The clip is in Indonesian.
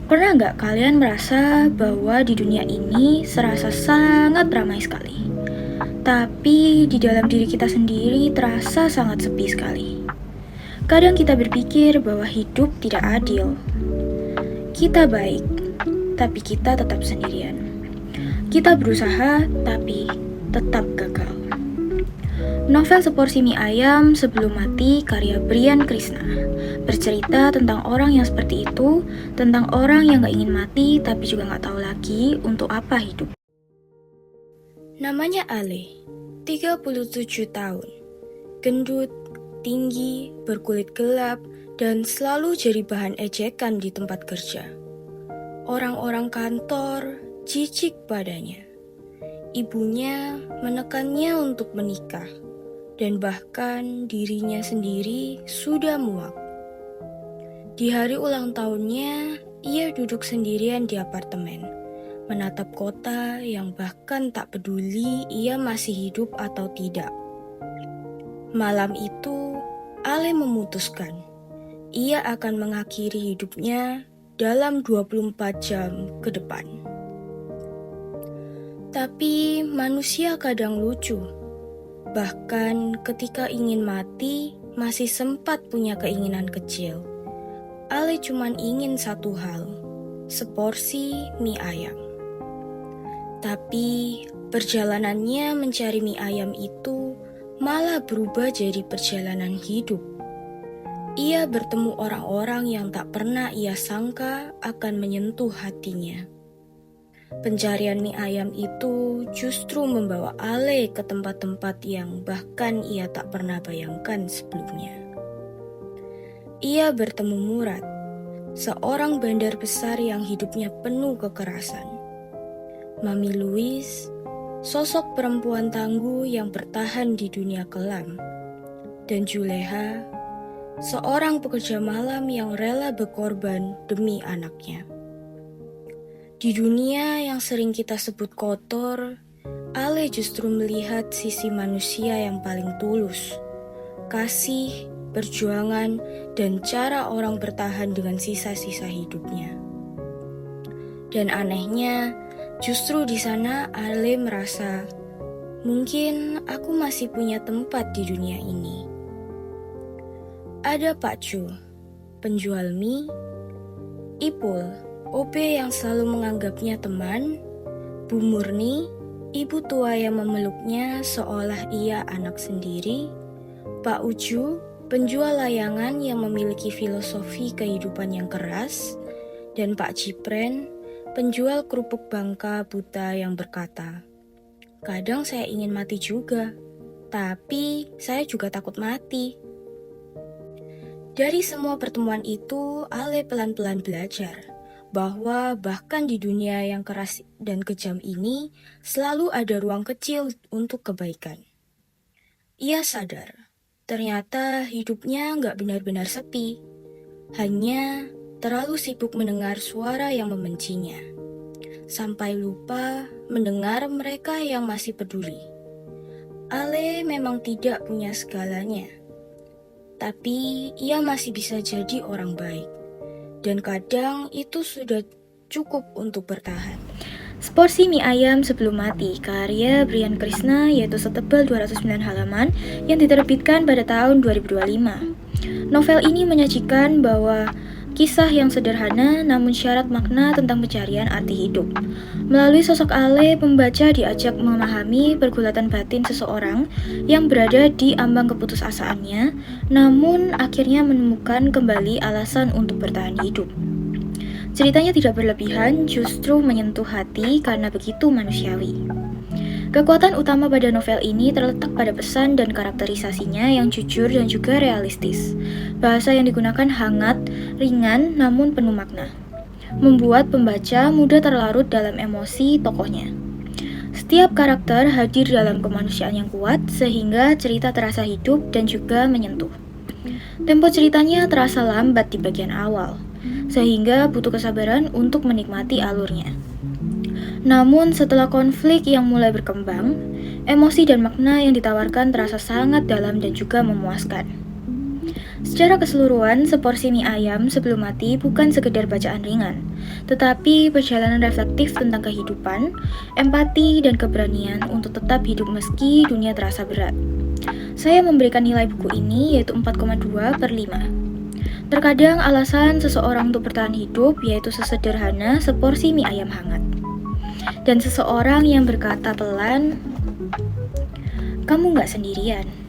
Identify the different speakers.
Speaker 1: Pernah nggak kalian merasa bahwa di dunia ini serasa sangat ramai sekali, tapi di dalam diri kita sendiri terasa sangat sepi sekali? Kadang kita berpikir bahwa hidup tidak adil. Kita baik, tapi kita tetap sendirian. Kita berusaha, tapi tetap gagal. Novel Seporsi Mie Ayam Sebelum Mati karya Brian Krishna bercerita tentang orang yang seperti itu, tentang orang yang gak ingin mati tapi juga gak tahu lagi untuk apa hidup. Namanya Ale, 37 tahun, gendut, tinggi, berkulit gelap, dan selalu jadi bahan ejekan di tempat kerja. Orang-orang kantor jijik padanya. Ibunya menekannya untuk menikah, dan bahkan dirinya sendiri sudah muak. Di hari ulang tahunnya, ia duduk sendirian di apartemen, menatap kota yang bahkan tak peduli ia masih hidup atau tidak. Malam itu, Ale memutuskan ia akan mengakhiri hidupnya dalam 24 jam ke depan. Tapi manusia kadang lucu. Bahkan ketika ingin mati, masih sempat punya keinginan kecil. Ale cuman ingin satu hal, seporsi mie ayam. Tapi perjalanannya mencari mie ayam itu malah berubah jadi perjalanan hidup. Ia bertemu orang-orang yang tak pernah ia sangka akan menyentuh hatinya. Pencarian mie ayam itu justru membawa Ale ke tempat-tempat yang bahkan ia tak pernah bayangkan sebelumnya. Ia bertemu Murad, seorang bandar besar yang hidupnya penuh kekerasan. Mami Louise, sosok perempuan tangguh yang bertahan di dunia kelam. Dan Juleha, seorang pekerja malam yang rela berkorban demi anaknya. Di dunia yang sering kita sebut kotor, Ale justru melihat sisi manusia yang paling tulus. Kasih, perjuangan, dan cara orang bertahan dengan sisa-sisa hidupnya. Dan anehnya, justru di sana Ale merasa, mungkin aku masih punya tempat di dunia ini. Ada Pak Chu, penjual mie, Ipul, OB yang selalu menganggapnya teman, Bu Murni, ibu tua yang memeluknya seolah ia anak sendiri, Pak Uju, penjual layangan yang memiliki filosofi kehidupan yang keras, dan Pak Cipren, penjual kerupuk Bangka buta yang berkata, "Kadang saya ingin mati juga, tapi saya juga takut mati." Dari semua pertemuan itu, Ale pelan-pelan belajar bahwa bahkan di dunia yang keras dan kejam ini selalu ada ruang kecil untuk kebaikan. Ia sadar, ternyata hidupnya nggak benar-benar sepi, hanya terlalu sibuk mendengar suara yang membencinya, sampai lupa mendengar mereka yang masih peduli. Ale memang tidak punya segalanya, tapi ia masih bisa jadi orang baik. Dan kadang itu sudah cukup untuk bertahan. Seporsi Mie Ayam Sebelum Mati karya Brian Krishna yaitu setebal 209 halaman yang diterbitkan pada tahun 2025. Novel ini menyajikan bahwa kisah yang sederhana namun syarat makna tentang pencarian arti hidup. Melalui sosok Ale, pembaca diajak memahami pergulatan batin seseorang yang berada di ambang keputusasaannya, namun akhirnya menemukan kembali alasan untuk bertahan hidup. Ceritanya tidak berlebihan, justru menyentuh hati karena begitu manusiawi. Kekuatan utama pada novel ini terletak pada pesan dan karakterisasinya yang jujur dan juga realistis. Bahasa yang digunakan hangat, ringan, namun penuh makna, membuat pembaca mudah terlarut dalam emosi tokohnya. Setiap karakter hadir dalam kemanusiaan yang kuat, sehingga cerita terasa hidup dan juga menyentuh. Tempo ceritanya terasa lambat di bagian awal, sehingga butuh kesabaran untuk menikmati alurnya. Namun setelah konflik yang mulai berkembang, emosi dan makna yang ditawarkan terasa sangat dalam dan juga memuaskan.
Speaker 2: Secara keseluruhan, seporsi mie ayam sebelum mati bukan sekedar bacaan ringan, tetapi perjalanan reflektif tentang kehidupan, empati, dan keberanian untuk tetap hidup meski dunia terasa berat. Saya memberikan nilai buku ini yaitu 4,2/5. Terkadang alasan seseorang untuk bertahan hidup yaitu sesederhana seporsi mie ayam hangat. Dan seseorang yang berkata pelan, "Kamu nggak sendirian."